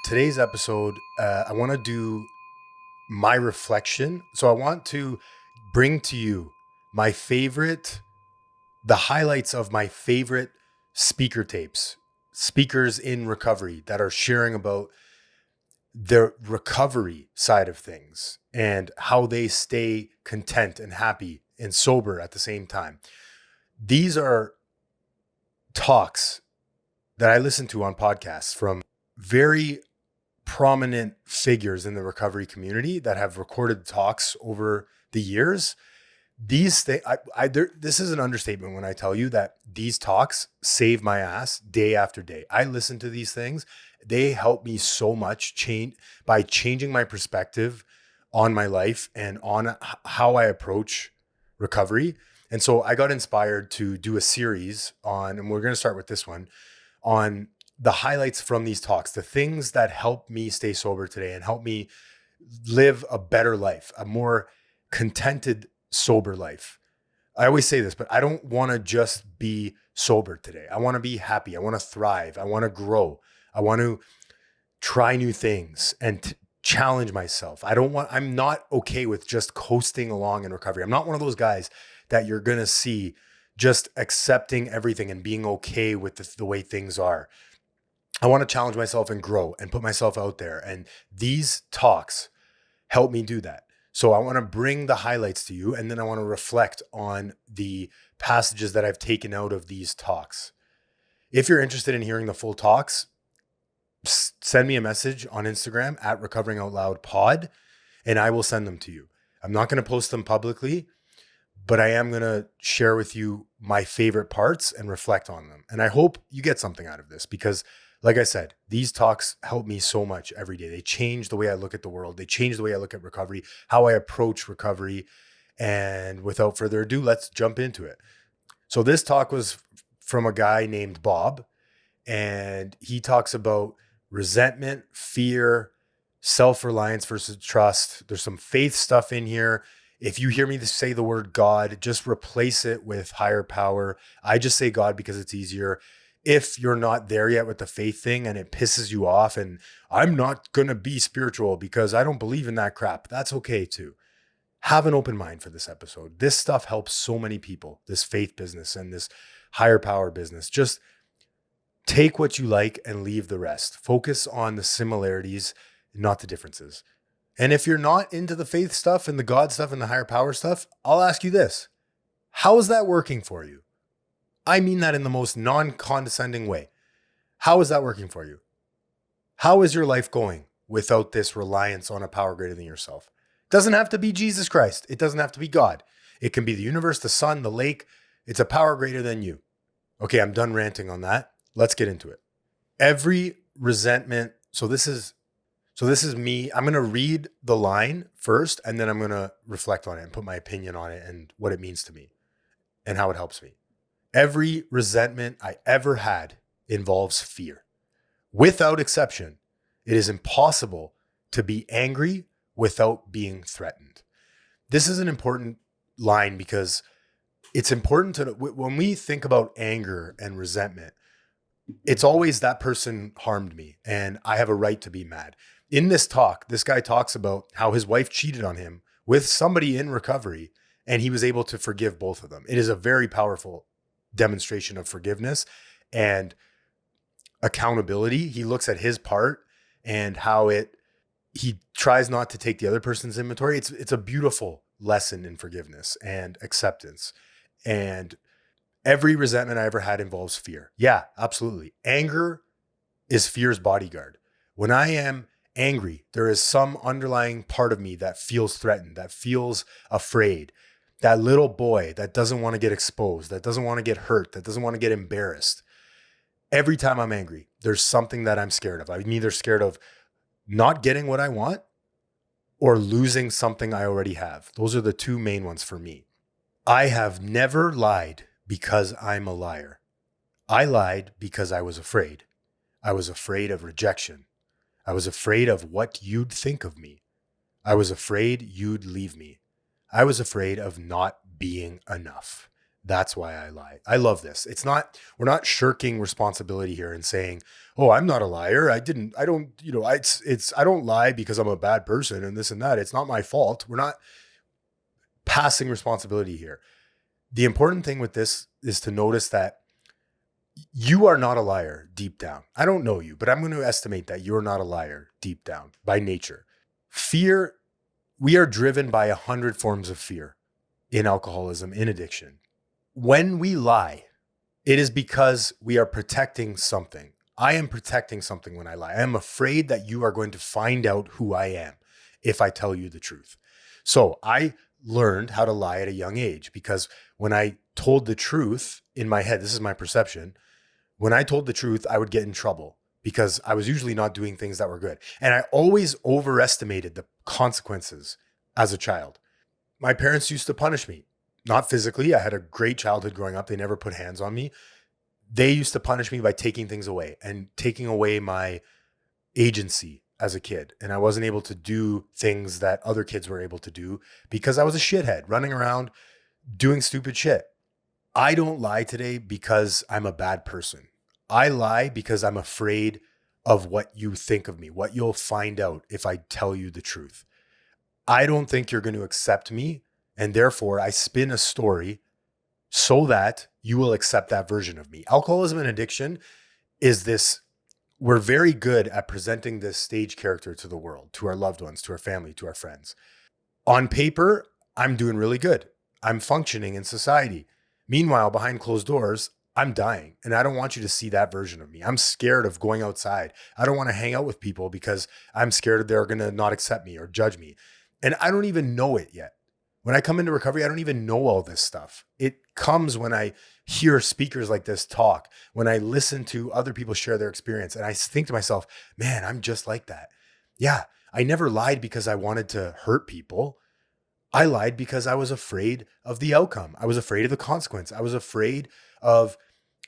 today's episode, I want to do my reflection. So I want to bring to you my favorite, the highlights of my favorite speaker tapes, speakers in recovery that are sharing about the recovery side of things and how they stay content and happy and sober at the same time. These are talks that I listen to on podcasts from very prominent figures in the recovery community that have recorded talks over the years. These things, this is an understatement when I tell you that these talks save my ass day after day. I listen to these things. They help me so much by changing my perspective on my life and on how I approach recovery. And so I got inspired to do a series on, and we're going to start with this one, on the highlights from these talks, the things that help me stay sober today and help me live a better life, a more contented, sober life. I always say this, but I don't want to just be sober today. I want to be happy. I want to thrive. I want to grow. I want to try new things and challenge myself. I'm not okay with just coasting along in recovery. I'm not one of those guys that you're going to see just accepting everything and being okay with the way things are. I want to challenge myself and grow and put myself out there. And these talks help me do that. So I want to bring the highlights to you, and then I want to reflect on the passages that I've taken out of these talks. If you're interested in hearing the full talks, send me a message on Instagram at Recovering Out Loud Pod, and I will send them to you. I'm not going to post them publicly, but I am going to share with you my favorite parts and reflect on them. And I hope you get something out of this because, like I said, these talks help me so much every day. They change the way I look at the world. They change the way I look at recovery, how I approach recovery. And without further ado, let's jump into it. So this talk was from a guy named Bob, and he talks about resentment, fear, self-reliance versus trust. There's some faith stuff in here. If you hear me say the word God, just replace it with higher power. I just say God because it's easier. If you're not there yet with the faith thing and it pisses you off and I'm not going to be spiritual because I don't believe in that crap, that's okay too. Have an open mind for this episode. This stuff helps so many people, this faith business and this higher power business. Just take what you like and leave the rest. Focus on the similarities, not the differences. And if you're not into the faith stuff and the God stuff and the higher power stuff, I'll ask you this. How is that working for you? I mean that in the most non-condescending way. How is that working for you? How is your life going without this reliance on a power greater than yourself? It doesn't have to be Jesus Christ. It doesn't have to be God. It can be the universe, the sun, the lake. It's a power greater than you. Okay, I'm done ranting on that. Let's get into it. Every resentment. So this is me. I'm going to read the line first, and then I'm going to reflect on it and put my opinion on it and what it means to me and how it helps me. Every resentment I ever had involves fear. Without exception, it is impossible to be angry without being threatened. This is an important line because it's important to, when we think about anger and resentment, it's always that person harmed me and I have a right to be mad. In this talk, this guy talks about how his wife cheated on him with somebody in recovery and he was able to forgive both of them. It is a very powerful demonstration of forgiveness and accountability. He looks at his part and how he tries not to take the other person's inventory. It's a beautiful lesson in forgiveness and acceptance. And every resentment I ever had involves fear. Yeah, absolutely. Anger is fear's bodyguard. When I am angry, there is some underlying part of me that feels threatened, that feels afraid. That little boy that doesn't want to get exposed, that doesn't want to get hurt, that doesn't want to get embarrassed. Every time I'm angry, there's something that I'm scared of. I'm either scared of not getting what I want or losing something I already have. Those are the two main ones for me. I have never lied because I'm a liar. I lied because I was afraid. I was afraid of rejection. I was afraid of what you'd think of me. I was afraid you'd leave me. I was afraid of not being enough. That's why I lie. I love this. We're not shirking responsibility here and saying, oh, I'm not a liar. I don't, I don't lie because I'm a bad person and this and that. It's not my fault. We're not passing responsibility here. The important thing with this is to notice that you are not a liar deep down. I don't know you, but I'm going to estimate that you're not a liar deep down by nature. Fear, we are driven by 100 forms of fear in alcoholism, in addiction. When we lie, it is because we are protecting something. I am protecting something when I lie. I am afraid that you are going to find out who I am if I tell you the truth. So I learned how to lie at a young age because when I told the truth in my head, this is my perception, when I told the truth, I would get in trouble because I was usually not doing things that were good. And I always overestimated the consequences as a child. My parents used to punish me, not physically. I had a great childhood growing up. They never put hands on me. They used to punish me by taking things away and taking away my agency as a kid. And I wasn't able to do things that other kids were able to do because I was a shithead running around doing stupid shit. I don't lie today because I'm a bad person. I lie because I'm afraid of what you think of me, what you'll find out if I tell you the truth. I don't think you're going to accept me. And therefore, I spin a story so that you will accept that version of me. Alcoholism and addiction is this. We're very good at presenting this stage character to the world, to our loved ones, to our family, to our friends. On paper, I'm doing really good. I'm functioning in society. Meanwhile, behind closed doors, I'm dying. And I don't want you to see that version of me. I'm scared of going outside. I don't want to hang out with people because I'm scared they're going to not accept me or judge me. And I don't even know it yet. When I come into recovery, I don't even know all this stuff. It comes when I hear speakers like this talk, when I listen to other people share their experience, and I think to myself, man, I'm just like that. Yeah, I never lied because I wanted to hurt people. I lied because I was afraid of the outcome. I was afraid of the consequence. I was afraid of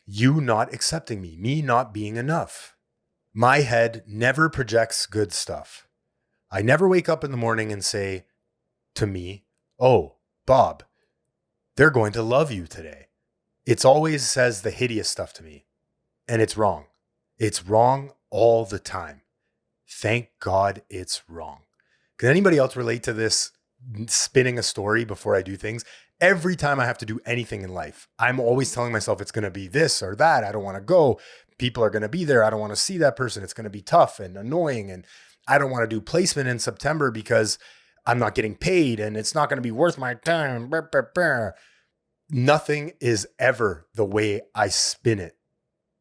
you not accepting me, me not being enough. My head never projects good stuff. I never wake up in the morning and say to me, oh, Bob, they're going to love you today. It's always says the hideous stuff to me. And it's wrong. It's wrong all the time. Thank God it's wrong. Can anybody else relate to this spinning a story before I do things? Every time I have to do anything in life, I'm always telling myself it's going to be this or that. I don't want to go. People are going to be there. I don't want to see that person. It's going to be tough and annoying. And I don't want to do placement in September because I'm not getting paid and it's not going to be worth my time. Nothing is ever the way I spin it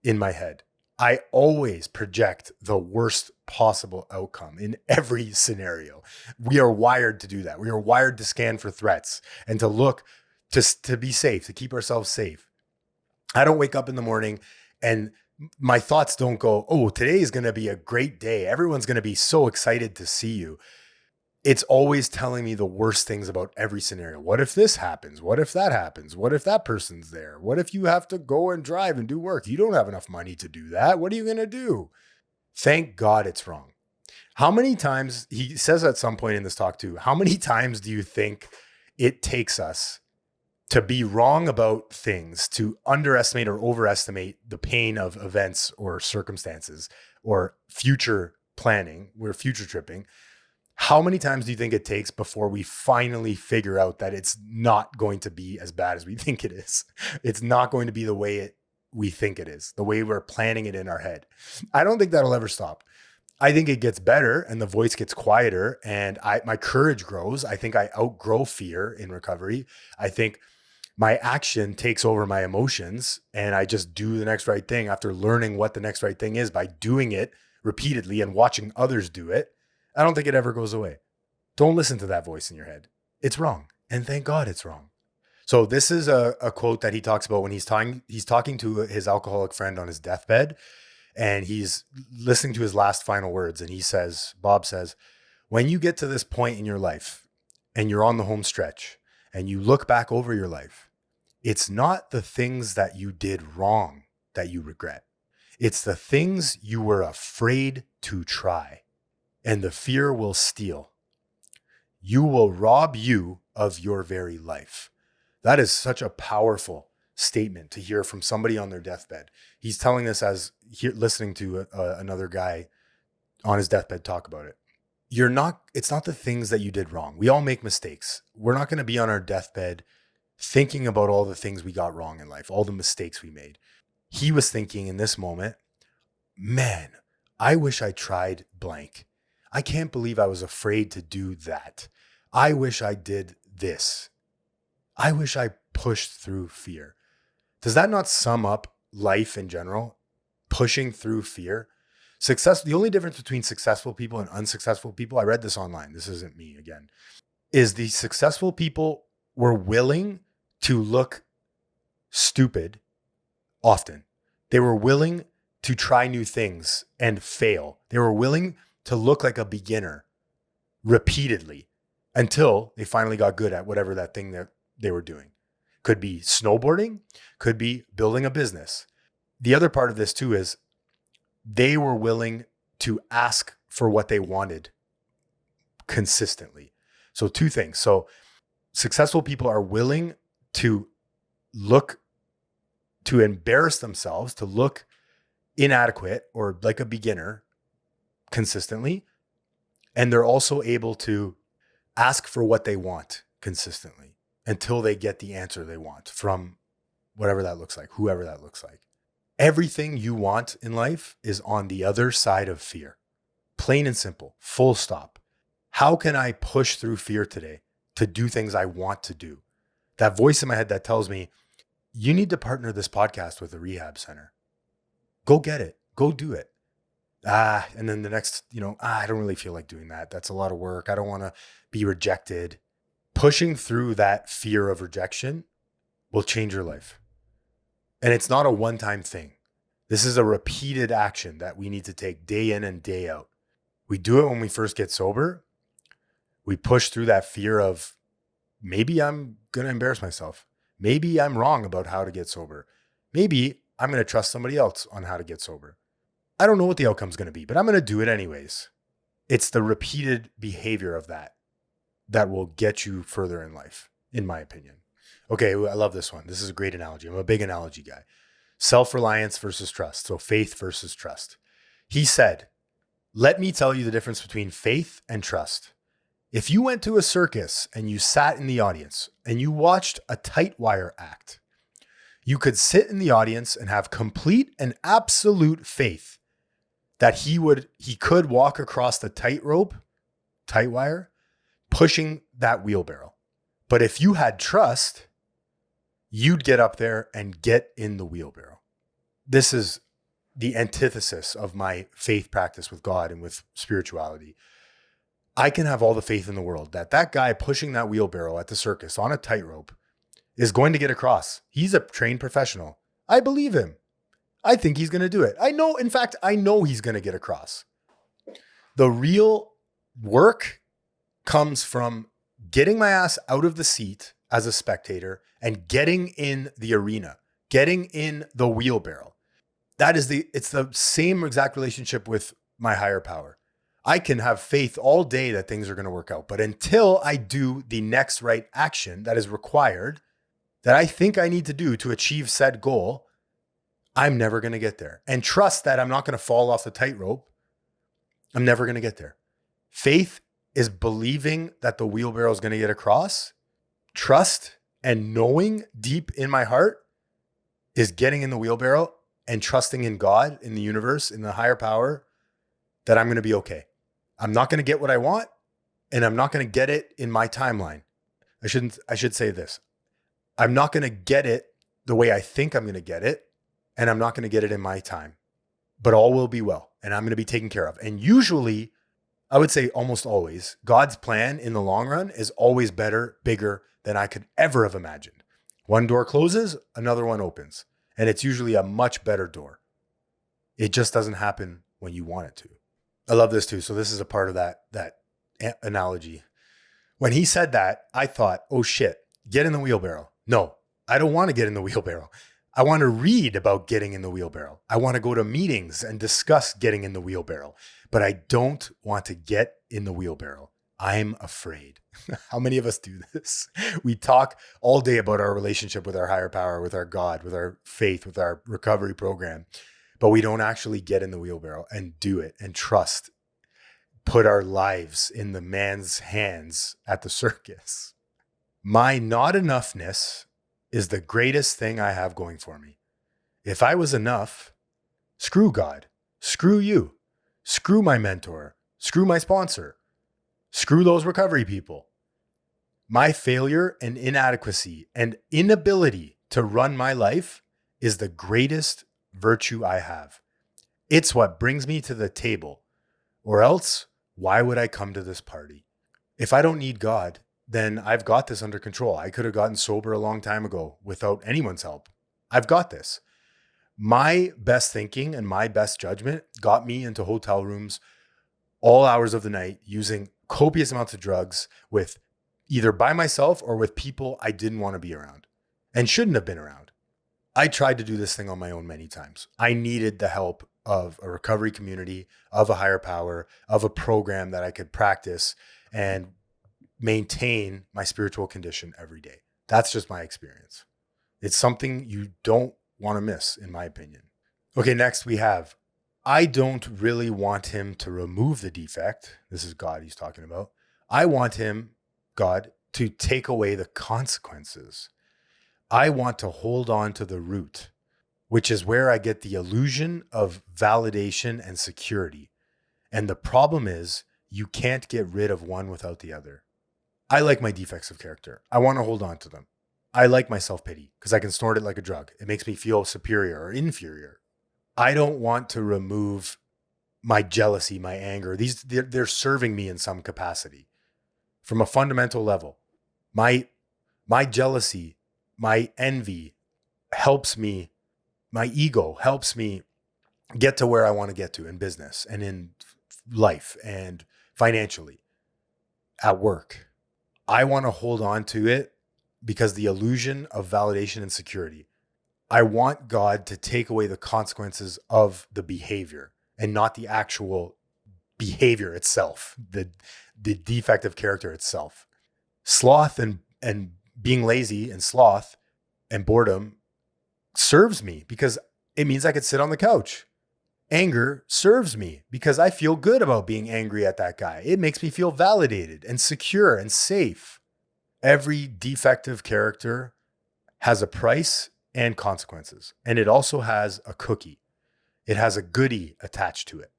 in my head. I always project the worst possible outcome in every scenario. We are wired to do that. We are wired to scan for threats and to look to be safe, to keep ourselves safe. I don't wake up in the morning and my thoughts don't go, oh, today is going to be a great day. Everyone's going to be so excited to see you. It's always telling me the worst things about every scenario. What if this happens? What if that happens? What if that person's there? What if you have to go and drive and do work? You don't have enough money to do that. What are you going to do? Thank God it's wrong. How many times, he says at some point in this talk too, how many times do you think it takes us to be wrong about things, to underestimate or overestimate the pain of events or circumstances or future planning? We're future tripping. How many times do you think it takes before we finally figure out that it's not going to be as bad as we think it is? It's not going to be the way we think it is, the way we're planning it in our head. I don't think that'll ever stop. I think it gets better and the voice gets quieter and my courage grows. I think I outgrow fear in recovery. I think my action takes over my emotions and I just do the next right thing after learning what the next right thing is by doing it repeatedly and watching others do it. I don't think it ever goes away. Don't listen to that voice in your head. It's wrong. And thank God it's wrong. So this is a quote that he talks about when he's talking to his alcoholic friend on his deathbed. And he's listening to his last final words. And he says, Bob says, when you get to this point in your life and you're on the home stretch and you look back over your life, it's not the things that you did wrong that you regret. It's the things you were afraid to try. And the fear will steal. You will rob you of your very life. That is such a powerful statement to hear from somebody on their deathbed. He's telling this as listening to another guy on his deathbed talk about it. It's not the things that you did wrong. We all make mistakes. We're not going to be on our deathbed thinking about all the things we got wrong in life, all the mistakes we made. He was thinking in this moment, man, I wish I tried blank. I can't believe I was afraid to do that. I wish I did this. I wish I pushed through fear. Does that not sum up life in general? Pushing through fear. Success. The only difference between successful people and unsuccessful people, I read this online, this isn't me again, is the successful people were willing to look stupid often. They were willing to try new things and fail. They were willing to look like a beginner repeatedly until they finally got good at whatever that thing that they were doing. Could be snowboarding, could be building a business. The other part of this too is they were willing to ask for what they wanted consistently. So two things. So successful people are willing to embarrass themselves, to look inadequate or like a beginner consistently. And they're also able to ask for what they want consistently until they get the answer they want from whatever that looks like, whoever that looks like. Everything you want in life is on the other side of fear. Plain and simple, full stop. How can I push through fear today to do things I want to do? That voice in my head that tells me, you need to partner this podcast with a rehab center. Go get it. Go do it. And then the next, I don't really feel like doing that. That's a lot of work. I don't want to be rejected. Pushing through that fear of rejection will change your life. And it's not a one-time thing. This is a repeated action that we need to take day in and day out. We do it when we first get sober. We push through that fear of maybe I'm going to embarrass myself. Maybe I'm wrong about how to get sober. Maybe I'm going to trust somebody else on how to get sober. I don't know what the outcome's going to be, but I'm going to do it anyways. It's the repeated behavior of that will get you further in life, in my opinion. Okay, I love this one. This is a great analogy. I'm a big analogy guy. Self-reliance versus trust. So faith versus trust. He said, let me tell you the difference between faith and trust. If you went to a circus and you sat in the audience and you watched a tight wire act, you could sit in the audience and have complete and absolute faith that he could walk across the tight wire, pushing that wheelbarrow. But if you had trust, you'd get up there and get in the wheelbarrow. This is the antithesis of my faith practice with God and with spirituality. I can have all the faith in the world that guy pushing that wheelbarrow at the circus on a tightrope is going to get across. He's a trained professional. I believe him. I think he's going to do it. I know he's going to get across. The real work comes from getting my ass out of the seat as a spectator and getting in the arena, getting in the wheelbarrow. It's the same exact relationship with my higher power. I can have faith all day that things are going to work out, but until I do the next right action that is required, that I think I need to do to achieve said goal, I'm never going to get there. And trust that I'm not going to fall off the tightrope. I'm never going to get there. Faith is believing that the wheelbarrow is going to get across. Trust and knowing deep in my heart is getting in the wheelbarrow and trusting in God, in the universe, in the higher power, that I'm going to be okay. I'm not going to get what I want, and I'm not going to get it in my timeline. I should say this. I'm not going to get it the way I think I'm going to get it, and I'm not going to get it in my time. But all will be well, and I'm going to be taken care of. And usually, I would say almost always, God's plan in the long run is always better, bigger than I could ever have imagined. One door closes, another one opens. And it's usually a much better door. It just doesn't happen when you want it to. I love this too. So this is a part of that analogy. When he said that, I thought, oh shit, get in the wheelbarrow. No, I don't want to get in the wheelbarrow. I want to read about getting in the wheelbarrow. I want to go to meetings and discuss getting in the wheelbarrow, but I don't want to get in the wheelbarrow. I'm afraid. How many of us do this? We talk all day about our relationship with our higher power, with our God, with our faith, with our recovery program, but we don't actually get in the wheelbarrow and do it and trust, put our lives in the man's hands at the circus. My not enoughness is the greatest thing I have going for me. If I was enough, screw God, screw you, screw my mentor, screw my sponsor, screw those recovery people. My failure and inadequacy and inability to run my life is the greatest virtue I have. It's what brings me to the table, or else why would I come to this party? If I don't need God, then I've got this under control. I could have gotten sober a long time ago without anyone's help. I've got this. My best thinking and my best judgment got me into hotel rooms all hours of the night using copious amounts of drugs with either by myself or with people I didn't want to be around and shouldn't have been around. I tried to do this thing on my own many times. I needed the help of a recovery community, of a higher power, of a program that I could practice and maintain my spiritual condition every day. That's just my experience. It's something you don't want to miss, in my opinion. Okay, next we have, I don't really want him to remove the defect. This is God he's talking about. I want him, God, to take away the consequences. I want to hold on to the root, which is where I get the illusion of validation and security. And the problem is you can't get rid of one without the other. I like my defects of character. I want to hold on to them. I like my self-pity because I can snort it like a drug. It makes me feel superior or inferior. I don't want to remove my jealousy, my anger. They're serving me in some capacity from a fundamental level. My jealousy, my envy helps me. My ego helps me get to where I want to get to in business and in life and financially at work. I want to hold on to it because the illusion of validation and security. I want God to take away the consequences of the behavior and not the actual behavior itself, the defective character itself. Sloth and being lazy and sloth and boredom serves me because it means I could sit on the couch. Anger serves me because I feel good about being angry at that guy. It makes me feel validated and secure and safe. Every defective character has a price and consequences, and it also has a cookie. It has a goodie attached to it.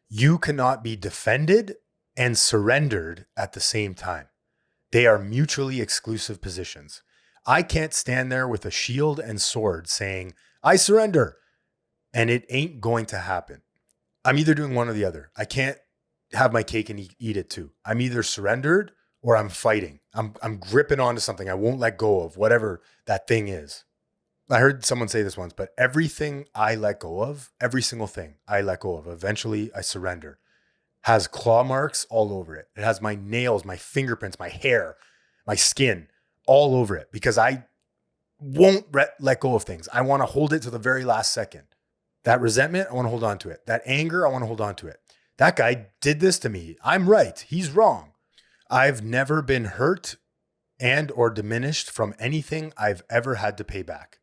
You cannot be defended and surrendered at the same time. They are mutually exclusive positions. I can't stand there with a shield and sword saying, I surrender. And it ain't going to happen. I'm either doing one or the other. I can't have my cake and eat it too. I'm either surrendered or I'm fighting. I'm gripping onto something I won't let go of, whatever that thing is. I heard someone say this once, but everything I let go of, every single thing I let go of, eventually I surrender, has claw marks all over it. It has my nails, my fingerprints, my hair, my skin all over it because I won't let go of things. I want to hold it to the very last second. That resentment, I want to hold on to it. That anger, I want to hold on to it. That guy did this to me. I'm right. He's wrong. I've never been hurt and or diminished from anything I've ever had to pay back.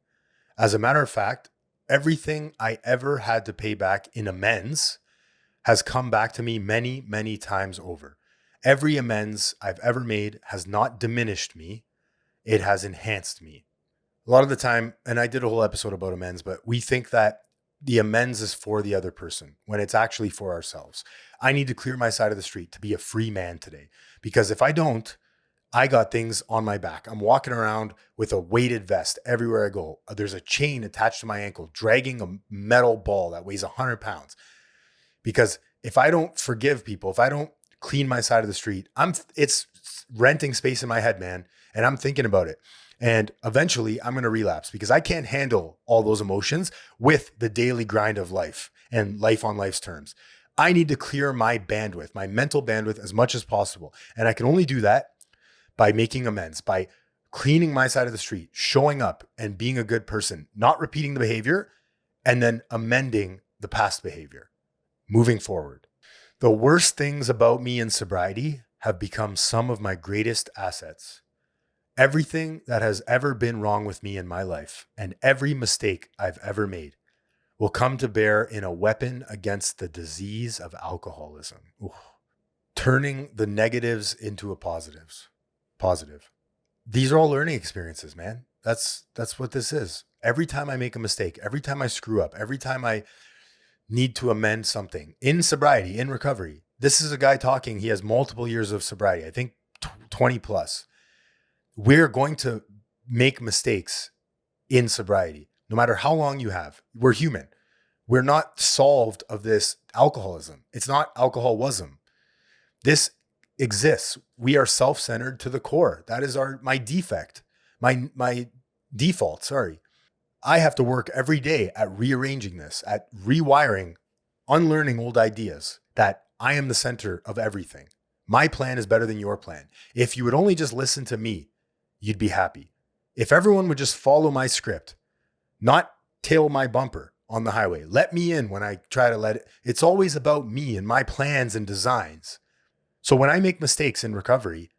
As a matter of fact, everything I ever had to pay back in amends has come back to me many, many times over. Every amends I've ever made has not diminished me. It has enhanced me. A lot of the time, and I did a whole episode about amends, but we think that the amends is for the other person when it's actually for ourselves. I need to clear my side of the street to be a free man today, because if I don't, I got things on my back. I'm walking around with a weighted vest everywhere I go. There's a chain attached to my ankle, dragging a metal ball that weighs 100 pounds. Because if I don't forgive people, if I don't clean my side of the street, it's renting space in my head, man. And I'm thinking about it. And eventually I'm going to relapse because I can't handle all those emotions with the daily grind of life and life on life's terms. I need to clear my bandwidth, my mental bandwidth as much as possible. And I can only do that by making amends, by cleaning my side of the street, showing up and being a good person, not repeating the behavior, and then amending the past behavior, moving forward. The worst things about me in sobriety have become some of my greatest assets. Everything that has ever been wrong with me in my life and every mistake I've ever made will come to bear in a weapon against the disease of alcoholism. Ooh. Turning the negatives into a positive. These are all learning experiences, man. That's what this is. Every time I make a mistake, every time I screw up, every time I need to amend something in sobriety, in recovery. This is a guy talking. He has multiple years of sobriety, I think 20 plus. We're going to make mistakes in sobriety, no matter how long you have. We're human. We're not solved of this alcoholism. It's not alcoholism. This exists. We are self-centered to the core. That is my defect, my default, sorry. I have to work every day at rearranging this, at rewiring, unlearning old ideas that I am the center of everything. My plan is better than your plan. If you would only just listen to me, you'd be happy. If everyone would just follow my script, not tail my bumper on the highway, let me in when I try to let it. It's always about me and my plans and designs. So when I make mistakes in recovery,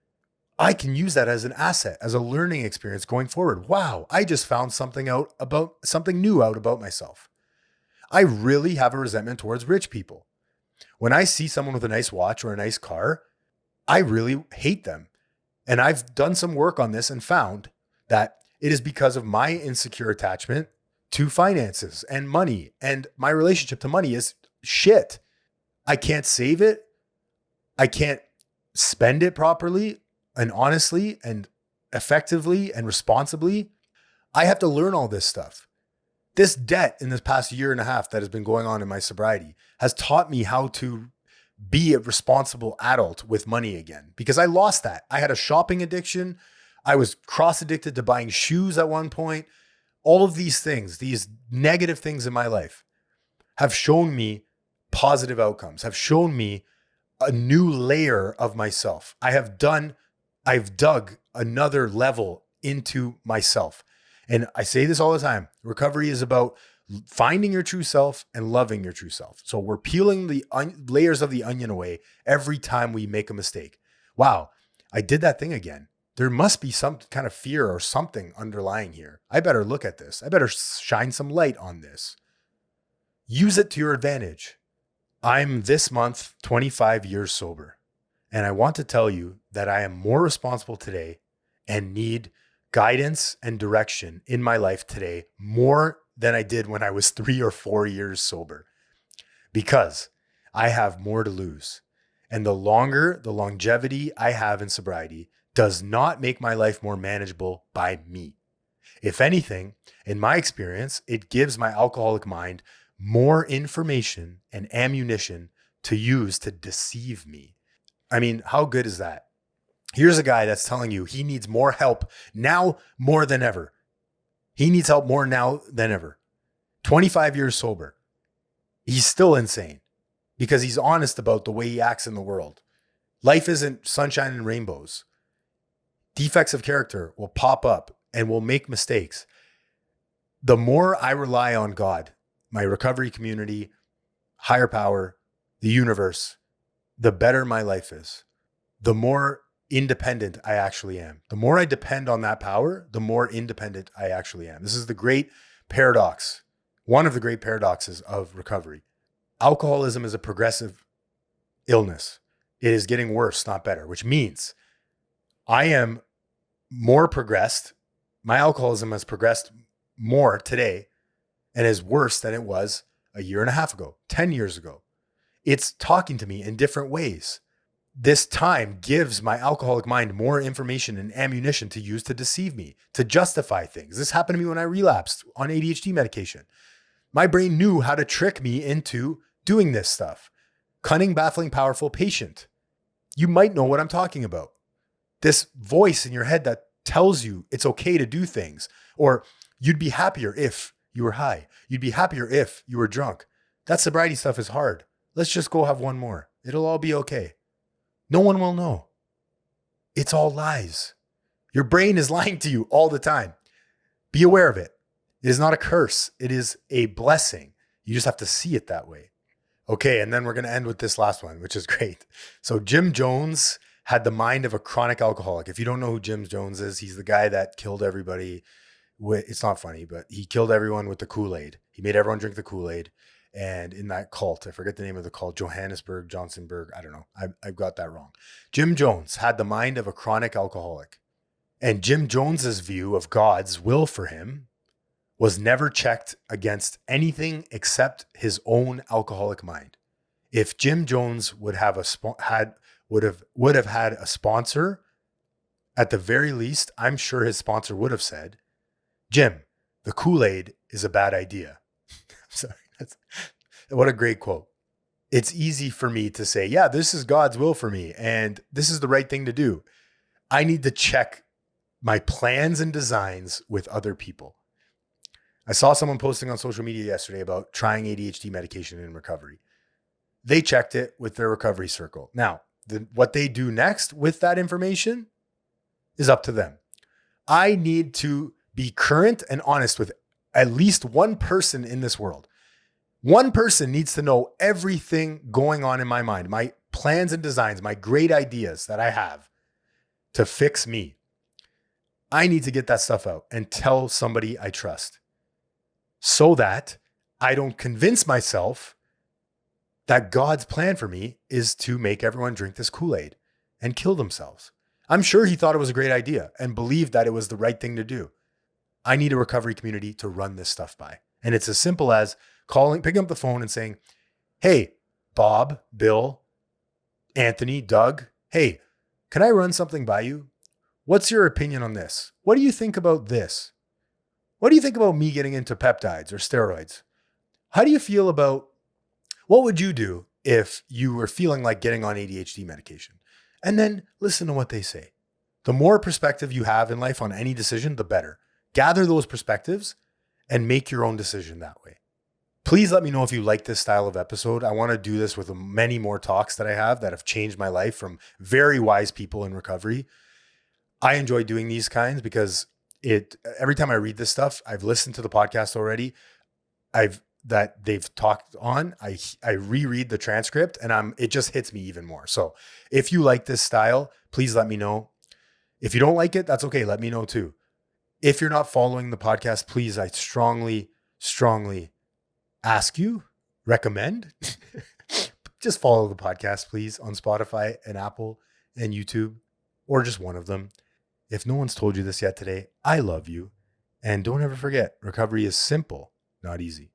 I can use that as an asset, as a learning experience going forward. Wow, I just found something new out about myself. I really have a resentment towards rich people. When I see someone with a nice watch or a nice car, I really hate them. And I've done some work on this and found that it is because of my insecure attachment to finances and money. And my relationship to money is shit. I can't save it. I can't spend it properly and honestly and effectively and responsibly. I have to learn all this stuff. This debt in this past year and a half that has been going on in my sobriety has taught me how to be a responsible adult with money again, because I lost that. I had a shopping addiction. I was cross addicted to buying shoes at one point. All of these things, these negative things in my life have shown me positive outcomes, have shown me a new layer of myself. I've dug another level into myself. And I say this all the time. Recovery is about finding your true self and loving your true self. So we're peeling the layers of the onion away every time we make a mistake. Wow, I did that thing again. There must be some kind of fear or something underlying here. I better look at this. I better shine some light on this. Use it to your advantage. I'm this month 25 years sober. And I want to tell you that I am more responsible today and need guidance and direction in my life today more than I did when I was 3 or 4 years sober, because I have more to lose. And the longevity I have in sobriety does not make my life more manageable by me. If anything, in my experience, it gives my alcoholic mind more information and ammunition to use to deceive me. I mean, how good is that? Here's a guy that's telling you he needs more help now more than ever. He needs help more now than ever. 25 years sober. He's still insane because he's honest about the way he acts in the world. Life isn't sunshine and rainbows. Defects of character will pop up and will make mistakes. The more I rely on God, my recovery community, higher power, the universe, the better my life is. The more independent I actually am. The more I depend on that power, the more independent I actually am. This is the great paradox, one of the great paradoxes of recovery. Alcoholism is a progressive illness. It is getting worse, not better, which means I am more progressed. My alcoholism has progressed more today and is worse than it was a year and a half ago, 10 years ago. It's talking to me in different ways. This time gives my alcoholic mind more information and ammunition to use to deceive me, to justify things. This happened to me when I relapsed on ADHD medication. My brain knew how to trick me into doing this stuff. Cunning, baffling, powerful, patient. You might know what I'm talking about. This voice in your head that tells you it's okay to do things, or you'd be happier if you were high. You'd be happier if you were drunk. That sobriety stuff is hard. Let's just go have one more. It'll all be okay. No one will know. It's all lies. Your brain is lying to you all the time. Be aware of it. It is not a curse. It is a blessing. You just have to see it that way. Okay, and then we're going to end with this last one, which is great. So Jim Jones had the mind of a chronic alcoholic. If you don't know who Jim Jones is, he's the guy that killed everybody. It's not funny, but he killed everyone with the Kool-Aid. He made everyone drink the Kool-Aid. And in that cult, I forget the name of the cult, Johannesburg, Johnsonburg, I don't know. I've got that wrong. Jim Jones had the mind of a chronic alcoholic. And Jim Jones's view of God's will for him was never checked against anything except his own alcoholic mind. If Jim Jones would have had a sponsor, at the very least, I'm sure his sponsor would have said, Jim, the Kool-Aid is a bad idea. Sorry, what a great quote. It's easy for me to say, yeah, this is God's will for me, and this is the right thing to do. I need to check my plans and designs with other people. I saw someone posting on social media yesterday about trying ADHD medication in recovery. They checked it with their recovery circle. Now, what they do next with that information is up to them. I need to be current and honest with at least one person in this world. One person needs to know everything going on in my mind, my plans and designs, my great ideas that I have to fix me. I need to get that stuff out and tell somebody I trust so that I don't convince myself that God's plan for me is to make everyone drink this Kool-Aid and kill themselves. I'm sure he thought it was a great idea and believed that it was the right thing to do. I need a recovery community to run this stuff by. And it's as simple as picking up the phone and saying, hey, Bob, Bill, Anthony, Doug, hey, can I run something by you? What's your opinion on this? What do you think about this? What do you think about me getting into peptides or steroids? How do you feel about, what would you do if you were feeling like getting on ADHD medication? And then listen to what they say. The more perspective you have in life on any decision, the better. Gather those perspectives and make your own decision that way. Please let me know if you like this style of episode. I want to do this with many more talks that I have that have changed my life from very wise people in recovery. I enjoy doing these kinds because every time I read this stuff, I've listened to the podcast already. That they've talked on. I reread the transcript and it just hits me even more. So if you like this style, please let me know. If you don't like it, that's okay. Let me know too. If you're not following the podcast, please, I strongly, strongly recommend, just follow the podcast, please, on Spotify and Apple and YouTube, or just one of them. If no one's told you this yet today, I love you. And don't ever forget, recovery is simple, not easy.